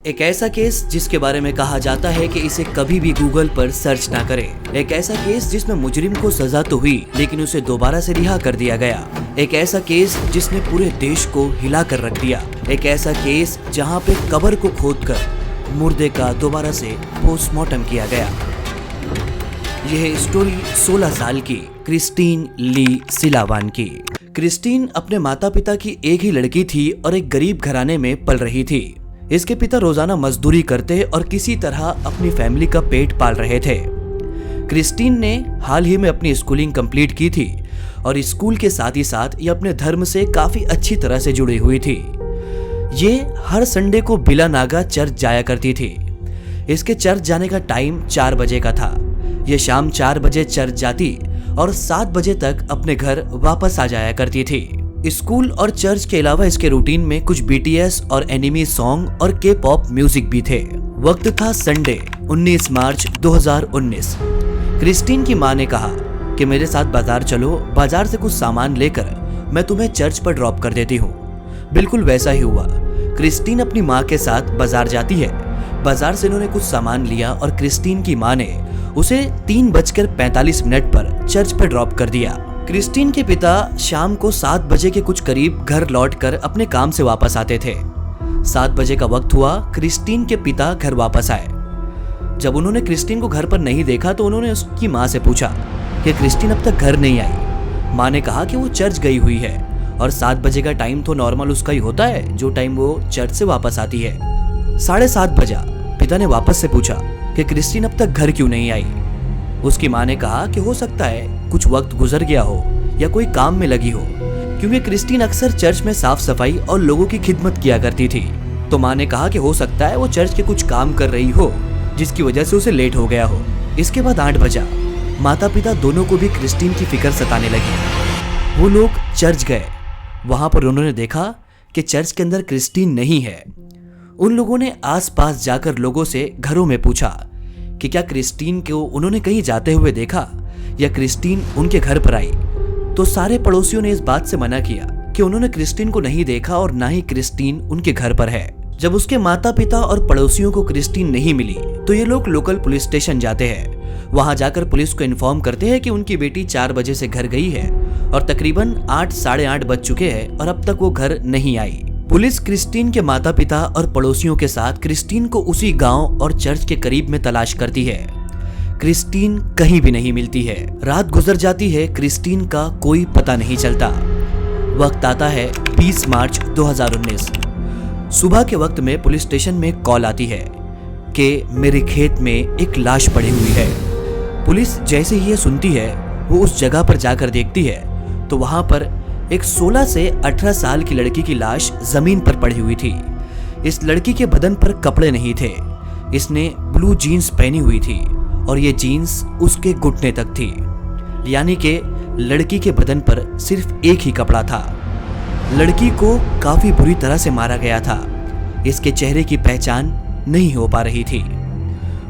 एक ऐसा केस जिसके बारे में कहा जाता है कि इसे कभी भी गूगल पर सर्च ना करें। एक ऐसा केस जिसमें मुजरिम को सजा तो हुई लेकिन उसे दोबारा से रिहा कर दिया गया। एक ऐसा केस जिसने पूरे देश को हिला कर रख दिया। एक ऐसा केस जहां पे कब्र को खोदकर मुर्दे का दोबारा से पोस्टमार्टम किया गया। यह स्टोरी 16 साल की क्रिस्टीन ली सिलावान की। क्रिस्टीन अपने माता पिता की एक ही लड़की थी और एक गरीब घराने में पल रही थी। इसके पिता रोजाना मजदूरी करते और किसी तरह अपनी फैमिली का पेट पाल रहे थे। क्रिस्टीन ने हाल ही में अपनी स्कूलिंग कंप्लीट की थी और स्कूल के साथ ही साथ ये अपने धर्म से काफी अच्छी तरह से जुड़ी हुई थी। ये हर संडे को बिला नागा चर्च जाया करती थी। इसके चर्च जाने का टाइम 4 बजे का था। ये शाम 4 बजे चर्च जाती और 7 बजे तक अपने घर वापस आ जाया करती थी। स्कूल और चर्च के अलावा इसके रूटीन में कुछ बीटीएस और एनिमी सॉन्ग और के पॉप म्यूजिक भी थे। वक्त था संडे 19 मार्च 2019। क्रिस्टीन की माँ ने कहा कि मेरे साथ बाजार चलो, बाजार से कुछ सामान लेकर मैं तुम्हें चर्च पर ड्रॉप कर देती हूँ। बिल्कुल वैसा ही हुआ। क्रिस्टीन अपनी माँ के साथ बाजार जाती है। बाजार से उन्होंने कुछ सामान लिया और क्रिस्टीन की माँ ने उसे 3:45 पर चर्च पर ड्रॉप कर दिया। क्रिस्टीन के पिता शाम को 7 बजे के कुछ करीब घर लौटकर अपने काम से वापस आते थे। 7 बजे का वक्त हुआ, क्रिस्टीन के पिता घर वापस आए। जब उन्होंने क्रिस्टीन को घर पर नहीं देखा तो उन्होंने उसकी माँ से पूछा कि क्रिस्टीन अब तक घर नहीं आई। माँ ने कहा कि वो चर्च गई हुई है और 7 बजे का टाइम तो नॉर्मल उसका ही होता है, जो टाइम वो चर्च से वापस आती है। 7:30 बजा। पिता ने वापस से पूछा कि क्रिस्टीन अब तक घर क्यों नहीं आई। उसकी माँ ने कहा कि हो सकता है कुछ वक्त गुजर गया हो या कोई काम में लगी हो, क्योंकि क्रिस्टीन अक्सर चर्च में साफ सफाई और लोगों की खिदमत किया करती थी। तो माँ ने कहा कि हो सकता है वो चर्च के कुछ काम कर रही हो जिसकी वजह से उसे लेट हो गया हो। इसके बाद 8 बजा। माता पिता दोनों को भी क्रिस्टीन की फिक्र सताने लगी। वो लोग चर्च गए। वहां पर उन्होंने देखा कि चर्च के अंदर क्रिस्टीन नहीं है। उन लोगों ने आस पास जाकर लोगों से घरों में पूछा कि क्या क्रिस्टीन को उन्होंने कहीं जाते हुए देखा या क्रिस्टीन उनके घर पर आई। तो सारे पड़ोसियों ने इस बात से मना किया कि उन्होंने क्रिस्टीन को नहीं देखा और ना ही क्रिस्टीन उनके घर पर है। जब उसके माता पिता और पड़ोसियों को क्रिस्टीन नहीं मिली तो ये लोग लोकल पुलिस स्टेशन जाते हैं। वहां जाकर पुलिस को इन्फॉर्म करते हैं कि उनकी बेटी 4 बजे से घर गई है और तकरीबन 8 साढ़े 8 बज चुके हैं और अब तक वो घर नहीं आई। पुलिस क्रिस्टीन के माता पिता और पड़ोसियों के साथ क्रिस्टीन को उसी गांव और चर्च के करीब में तलाश करती है। क्रिस्टीन कहीं भी नहीं मिलती है। रात गुजर जाती है, क्रिस्टीन का कोई पता नहीं चलता। वक्त आता है 20 मार्च 2019। सुबह के वक्त में पुलिस स्टेशन में कॉल आती है कि मेरे खेत में एक लाश पड़ी हुई है। पुलिस जैसे ही ये सुनती है वो उस जगह पर जाकर देखती है तो वहां पर एक 16 से 18 साल की लड़की की लाश जमीन पर पड़ी हुई थी। इस लड़की के बदन पर कपड़े नहीं थे। इसने ब्लू जीन्स पहनी हुई थी और ये जीन्स उसके घुटने तक थी, यानी कि लड़की के बदन पर सिर्फ एक ही कपड़ा था। लड़की को काफी बुरी तरह से मारा गया था। इसके चेहरे की पहचान नहीं हो पा रही थी।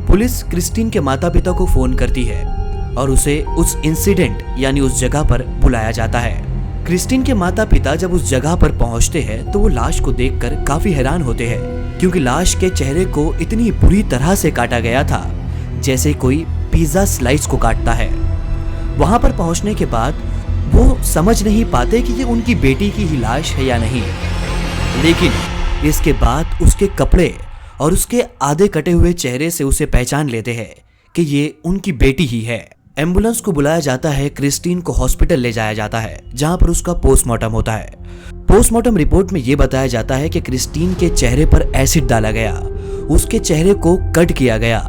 पुलिस क्रिस्टीन के माता पिता को फोन करती है और उसे उस इंसिडेंट यानी उस जगह पर बुलाया जाता है। क्रिस्टीन के माता पिता जब उस जगह पर पहुंचते हैं तो वो लाश को देखकर काफी हैरान होते हैं, क्योंकि लाश के चेहरे को इतनी बुरी तरह से काटा गया था जैसे कोई पिज्जा स्लाइस को काटता है। वहां पर पहुंचने के बाद वो समझ नहीं पाते कि ये उनकी बेटी की ही लाश है या नहीं, लेकिन इसके बाद उसके कपड़े और उसके आधे कटे हुए चेहरे से उसे पहचान लेते हैं कि ये उनकी बेटी ही है। एम्बुलेंस को बुलाया जाता है। क्रिस्टीन को हॉस्पिटल ले जाया जाता है जहां पर उसका पोस्टमार्टम होता है। पोस्टमार्टम रिपोर्ट में यह बताया जाता है कि क्रिस्टीन के चेहरे पर एसिड डाला गया, उसके चेहरे को कट किया गया,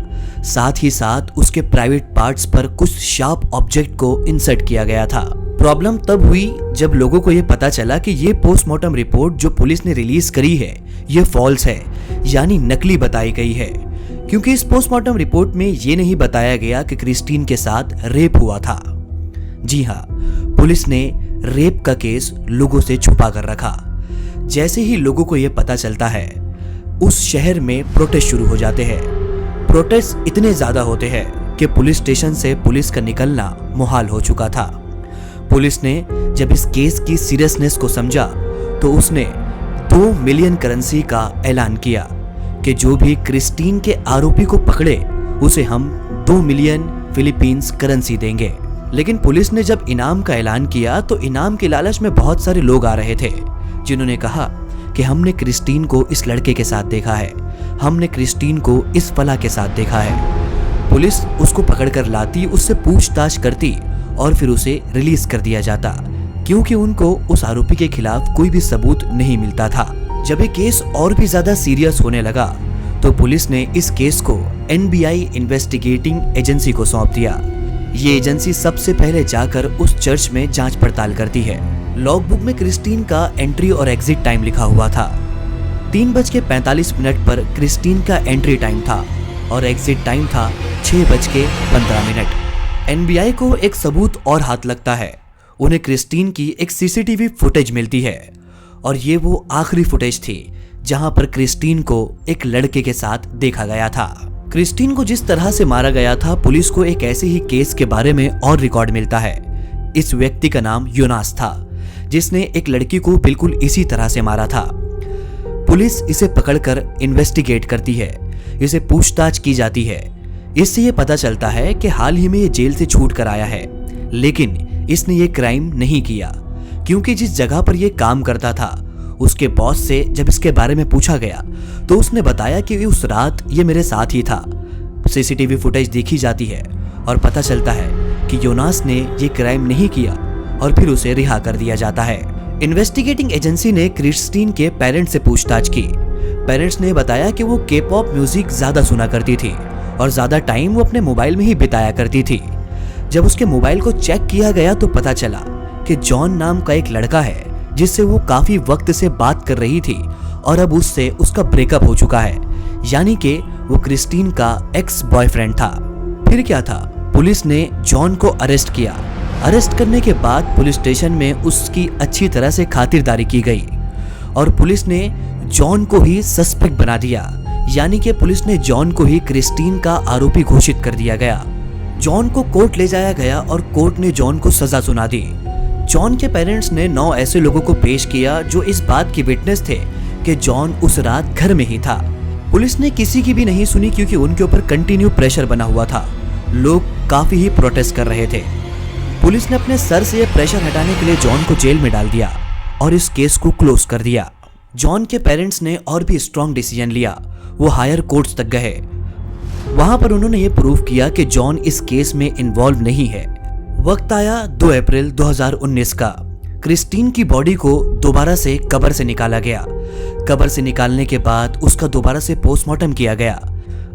साथ ही साथ उसके प्राइवेट पार्ट्स पर कुछ शार्प ऑब्जेक्ट को इंसर्ट किया गया था। प्रॉब्लम तब हुई जब लोगों को यह पता चला कि ये पोस्टमार्टम रिपोर्ट जो पुलिस ने रिलीज करी है ये फॉल्स है, यानी नकली बताई गई है, क्योंकि इस पोस्टमार्टम रिपोर्ट में ये नहीं बताया गया कि क्रिस्टीन के साथ रेप हुआ था। जी हाँ, पुलिस ने रेप का केस लोगों से छुपा कर रखा। जैसे ही लोगों को यह पता चलता है उस शहर में प्रोटेस्ट शुरू हो जाते हैं। प्रोटेस्ट इतने ज्यादा होते हैं कि पुलिस स्टेशन से पुलिस का निकलना मुहाल हो चुका था। पुलिस ने जब इस केस की सीरियसनेस को समझा तो उसने 2 मिलियन करेंसी का ऐलान किया कि जो भी क्रिस्टीन के आरोपी को पकड़े उसे हम 2 मिलियन फिलीपींस करेंसी देंगे। लेकिन पुलिस ने जब इनाम का ऐलान किया तो इनाम के लालच में बहुत सारे लोग आ रहे थे, जिन्होंने कहा कि हमने क्रिस्टीन को इस लड़के के साथ देखा है, हमने क्रिस्टीन को इस फला के साथ देखा है। पुलिस उसको पकड़कर लाती, उससे पूछताछ करती और फिर उसे रिलीज कर दिया जाता, क्योंकि उनको उस आरोपी के खिलाफ कोई भी सबूत नहीं मिलता था। जब ये केस और भी ज्यादा सीरियस होने लगा तो पुलिस ने इस केस को NBI इन्वेस्टिगेटिंग एजेंसी को सौंप दिया। ये एजेंसी सबसे पहले जाकर उस चर्च में जांच पड़ताल करती है। लॉगबुक में क्रिस्टीन का एंट्री और एग्जिट टाइम लिखा हुआ था। 3:45 पर क्रिस्टीन का एंट्री टाइम था और एग्जिट टाइम था 6:15। NBI को एक सबूत और हाथ लगता है। उन्हें क्रिस्टीन की एक CCTV फुटेज मिलती है और ये वो आखिरी फुटेज थी जहां पर क्रिस्टीन को एक लड़के के साथ देखा गया था। क्रिस्टीन को जिस तरह से मारा गया था, पुलिस को एक ऐसे ही केस के बारे में और रिकॉर्ड मिलता है। इस व्यक्ति का नाम योनास था, जिसने एक लड़की को बिल्कुल इसी तरह से मारा था। पुलिस इसे पकड़कर इन्वेस्टिगेट करती है, इसे पूछताछ की जाती है। इससे ये पता चलता है कि हाल ही में ये जेल से छूट कर आया है, लेकिन इसने ये क्राइम नहीं किया, क्योंकि जिस जगह पर ये काम करता था उसके बॉस से जब इसके बारे में पूछा गया तो उसने बताया कि उस रात ये मेरे साथ ही था। CCTV फुटेज देखी जाती है और पता चलता है कि योनास ने ये क्राइम नहीं किया और फिर उसे रिहा कर दिया जाता है। इन्वेस्टिगेटिंग एजेंसी ने क्रिस्टीन के पेरेंट्स से पूछताछ की। पेरेंट्स ने बताया कि वो K-pop म्यूजिक ज्यादा सुना करती थी और ज्यादा टाइम वो अपने मोबाइल में ही बिताया करती थी। जब उसके मोबाइल को चेक किया गया तो पता चला कि जॉन नाम का एक लड़का है जिससे वो काफी वक्त से बात कर रही थी और अब उससे उसका ब्रेकअप हो चुका है, यानी कि वो क्रिस्टीन का एक्स बॉयफ्रेंड था। फिर क्या था, पुलिस ने जॉन को अरेस्ट किया। अरेस्ट करने के बाद पुलिस स्टेशन में उसकी अच्छी तरह से खातिरदारी की गई और पुलिस ने जॉन को ही सस्पेक्ट बना दिया, यानी कि पुलिस ने जॉन को ही क्रिस्टीन का आरोपी घोषित कर दिया गया। जॉन को कोर्ट ले जाया गया और कोर्ट ने जॉन को सजा सुना दी। जॉन के पेरेंट्स ने 9 ऐसे लोगों को पेश किया जो इस बात की विटनेस थे कि जॉन उस रात घर में ही था। पुलिस ने किसी की भी नहीं सुनी, क्योंकि उनके ऊपर कंटिन्यू प्रेशर बना हुआ था। लोग काफी ही प्रोटेस्ट कर रहे थे। पुलिस ने अपने सर से यह प्रेशर हटाने के लिए जॉन को जेल में डाल दिया और इस केस को क्लोज कर दिया। जॉन के पेरेंट्स ने और भी स्ट्रॉन्ग डिसीजन लिया। वो हायर कोर्ट्स तक गए। वहां पर उन्होंने ये प्रूव किया कि जॉन इस केस में इन्वॉल्व नहीं है। वक्त आया 2 अप्रैल 2019 का। क्रिस्टीन की बॉडी को दोबारा से कब्र से निकाला गया। कब्र से निकालने के बाद उसका दोबारा से पोस्टमार्टम किया गया।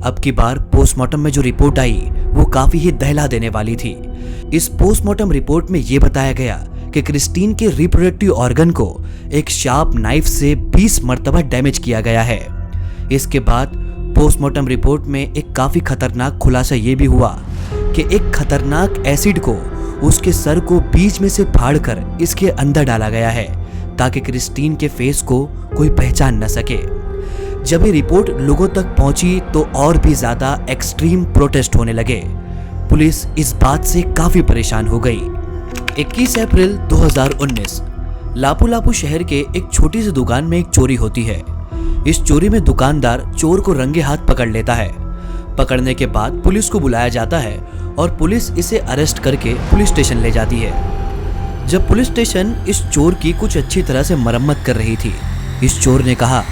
अब की बार पोस्टमार्टम में जो रिपोर्ट आई वो काफी ही दहला देने वाली थी। इस पोस्टमार्टम रिपोर्ट में ये बताया गया कि क्रिस्टीन के रिप्रोडक्टिव ऑर्गन को एक शार्प नाइफ से 20 मर्तबा डैमेज किया गया है। इसके बाद पोस्टमार्टम रिपोर्ट में एक काफी खतरनाक खुलासा ये भी हुआ कि एक खतरनाक एसिड को उसके सर को बीच में से फाड़कर इसके अंदर डाला गया है ताकि क्रिस्टीन के फेस को कोई पहचान न सके। जब ये रिपोर्ट लोगों तक पहुंची तो और भी ज्यादा एक्सट्रीम प्रोटेस्ट होने लगे। पुलिस इस बात से काफी परेशान हो गई। 21 अप्रैल 2019 लापू-लापू शहर के एक छोटी सी दुकान में एक चोरी होती है। इस चोरी में दुकानदार चोर को रंगे हाथ पकड़ लेता है। पकड़ने के बाद पुलिस को बुलाया जाता है और पुलिस इसे अरेस्ट करके पुलिस स्टेशन ले जाती है। जब पुलिस स्टेशन इस चोर की कुछ अच्छी तरह से मरम्मत कर रही थी, इस चोर ने कहा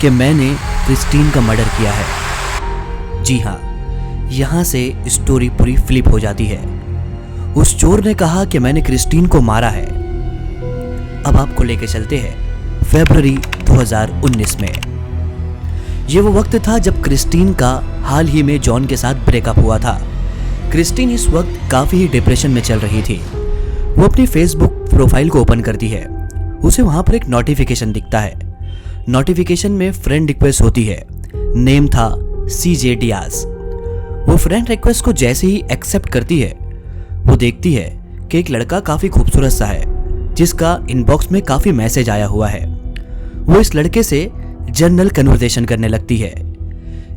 कि मैंने क्रिस्टीन का मर्डर किया है। जी हाँ, यहाँ से स्टोरी पूरी फ्लिप हो जाती है। उस चोर ने कहा कि मैंने क्रिस्टीन को मारा है। अब आपको लेके चलते हैं फरवरी 2019 में। ये वो वक्त था जब क्रिस्टीन का हाल ही में जॉन के साथ ब्रेकअप हुआ था। क्रिस्टीन इस वक्त काफी ही डिप्रेशन में चल रही थी। वो अपनी फेसबुक प्रोफाइल को ओपन करती है। उसे वहां पर एक नोटिफिकेशन दिखता है। नोटिफिकेशन में फ्रेंड रिक्वेस्ट होती है। नेम था CJ डियाज। वो फ्रेंड रिक्वेस्ट को जैसे ही एक्सेप्ट करती है, वो देखती है कि एक लड़का काफी खूबसूरत सा है जिसका इनबॉक्स में काफी मैसेज आया हुआ है। वो इस लड़के से जनरल कन्वर्सेशन करने लगती है।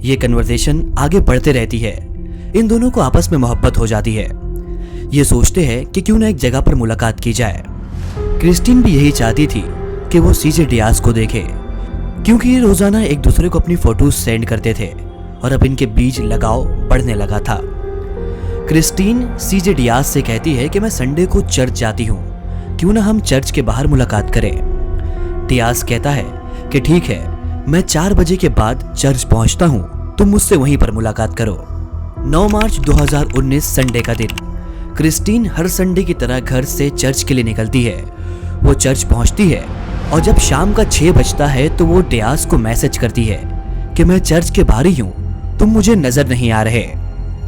ये कन्वर्सेशन आगे बढ़ते रहती है। इन दोनों को आपस में मोहब्बत हो जाती है। ये सोचते हैं कि क्यों ना एक जगह पर मुलाकात की जाए। क्रिस्टीन भी यही चाहती थी कि वो CJ डियाज को देखे। क्योंकि ये रोजाना एक दूसरे को अपनी फोटोज सेंड करते थे और अब इनके बीच लगाव बढ़ने लगा था। क्रिस्टीन सीजे डियाज से कहती है कि मैं संडे को चर्च जाती हूँ, क्यों ना हम चर्च के बाहर मुलाकात करें। डियाज कहता है कि ठीक है, मैं 4 बजे के बाद चर्च पहुंचता हूँ, तुम मुझसे वहीं पर मुलाकात करो। 9 मार्च 2019 संडे का दिन। क्रिस्टीन हर संडे की तरह घर से चर्च के लिए निकलती है। वो चर्च पहुंचती है और जब शाम का 6 बजता है तो वो डियाज को मैसेज करती है कि मैं चर्च के बाहर ही हूँ, तुम मुझे नजर नहीं आ रहे।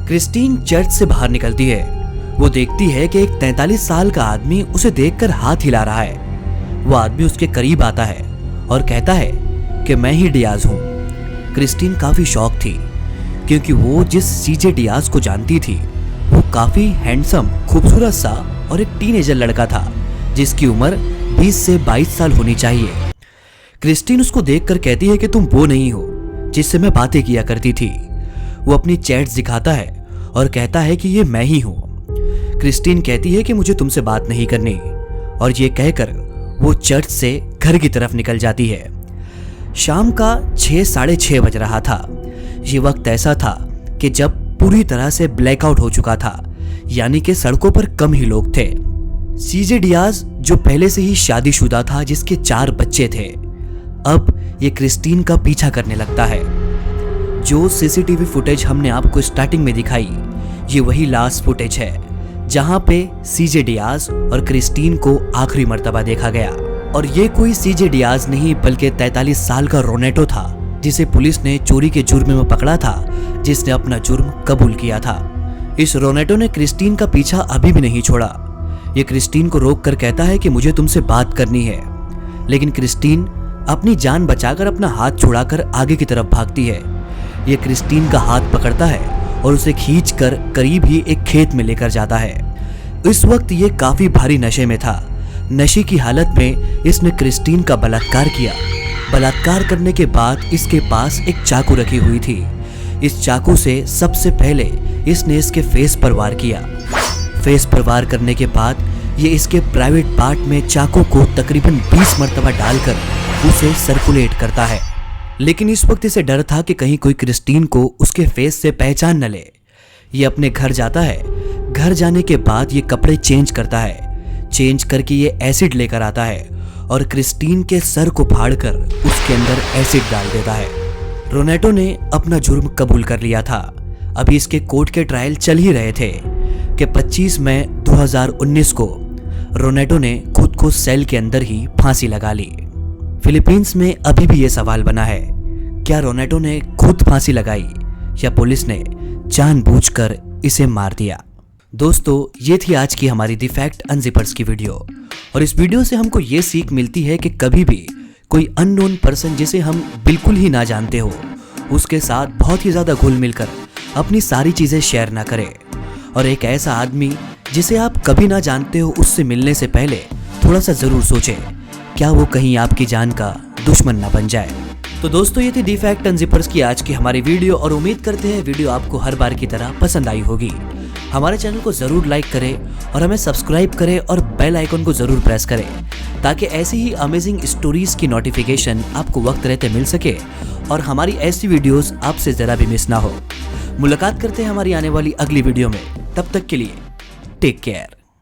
क्रिस्टीन चर्च से बाहर निकलती है। वो देखती है कि एक 43 साल का आदमी उसे देखकर हाथ हिला रहा है। वो आदमी उसके करीब आता है और कहता है कि मैं ही डियाज हूँ। क्रिस्टीन काफी शॉक थी क्योंकि वो जिस सीजे डियाज को जानती थी वो काफी हैंडसम, खूबसूरत सा और एक टीनेजर लड़का था जिसकी उम्र 20 से 22 साल होनी चाहिए। क्रिस्टीन उसको देखकर कहती है कि तुम वो नहीं हो जिससे मैं बातें किया करती थी। वो अपनी चैट्स दिखाता है और कहता है कि ये मैं ही हूँ। क्रिस्टीन कहती है कि मुझे तुमसे बात नहीं करनी और ये कहकर वो चर्च से घर की तरफ निकल जाती है। शाम का 6, साढ़े 6 बज रहा था। ये वक्त ऐसा था कि जब पूरी तरह से ब्लैकआउट हो चुका था, यानी कि सड़कों पर कम ही लोग थे। सीजे डियाज जो पहले से ही शादीशुदा था, जिसके 4 बच्चे थे, अब ये क्रिस्टीन का पीछा करने लगता है। जो सीसीटीवी फुटेज हमने आपको स्टार्टिंग में दिखाई, ये वही लास्ट फुटेज है जहां पे सीजे डियाज और क्रिस्टीन को आखिरी मर्तबा देखा गया। और ये कोई सीजे डियाज नहीं बल्कि 43 साल का रोनेटो था जिसे पुलिस ने चोरी के जुर्म में पकड़ा था, जिसने अपना जुर्म कबूल किया था। इस रोनेटो ने क्रिस्टीन का पीछा अभी भी नहीं छोड़ा। ये क्रिस्टीन को रोक कर कहता है कि मुझे तुमसे बात करनी है, लेकिन क्रिस्टीन अपनी जान बचाकर अपना हाथ छुड़ाकर आगे की तरफ भागती है। ये क्रिस्टीन का हाथ पकड़ता है और उसे खींचकर करीब ही एक खेत में लेकर जाता है। इस वक्त ये काफी भारी नशे में था। नशे की हालत में इसने क्रिस्टीन का बलात्कार किया। बलात्कार करने के बाद इसके पास एक चाकू रखी हुई थी। इस चाकू से सबसे पहले इसने इसके फेस पर वार किया। फेस पर वार करने के बाद ये इसके प्राइवेट पार्ट में चाकू को तकरीबन 20 मरतबा डालकर उसे सर्कुलेट करता है। लेकिन इस वक्त इसे डर था कि कहीं कोई क्रिस्टीन को उसके फेस से पहचान न ले। ये अपने घर जाता है। घर जाने के बाद ये कपड़े चेंज करता है। चेंज करके ये एसिड लेकर आता है और क्रिस्टीन के सर को फाड़कर उसके अंदर एसिड डाल देता है। रोनेटो ने अपना जुर्म कबूल कर लिया था। अभी इसके कोर्ट के ट्रायल चल ही रहे थे कि 25 मई 2019 को रोनेटो ने खुद को सेल के अंदर ही फांसी लगा ली। फिलीपींस में अभी भी ये सवाल बना है, क्या रोनेटो ने खुद फांसी लगाई या पुलिस ने जानबूझकर इसे मार दिया। दोस्तों, ये थी आज की हमारी द फैक्ट अनजिपर्स की वीडियो। और इस वीडियो से हमको ये सीख मिलती है कि कभी भी कोई अननोन पर्सन जिसे हम बिल्कुल ही ना जानते हो, उसके साथ बहुत ही ज्यादा घुल मिलकर अपनी सारी चीजें शेयर ना करें। और एक ऐसा आदमी जिसे आप कभी ना जानते हो, उससे मिलने से पहले थोड़ा सा जरूर सोचें, क्या वो कहीं आपकी जान का दुश्मन ना बन जाए। तो दोस्तों, ये थी द फैक्ट अनजिपर्स की आज की हमारी वीडियो और उम्मीद करते हैं वीडियो आपको हर बार की तरह पसंद आई होगी। हमारे चैनल को जरूर लाइक करें और हमें सब्सक्राइब करें और बेल आइकन को जरूर प्रेस करें ताकि ऐसी ही अमेजिंग स्टोरीज की नोटिफिकेशन आपको वक्त रहते मिल सके और हमारी ऐसी वीडियोस आपसे जरा भी मिस ना हो। मुलाकात करते हैं हमारी आने वाली अगली वीडियो में। तब तक के लिए टेक केयर।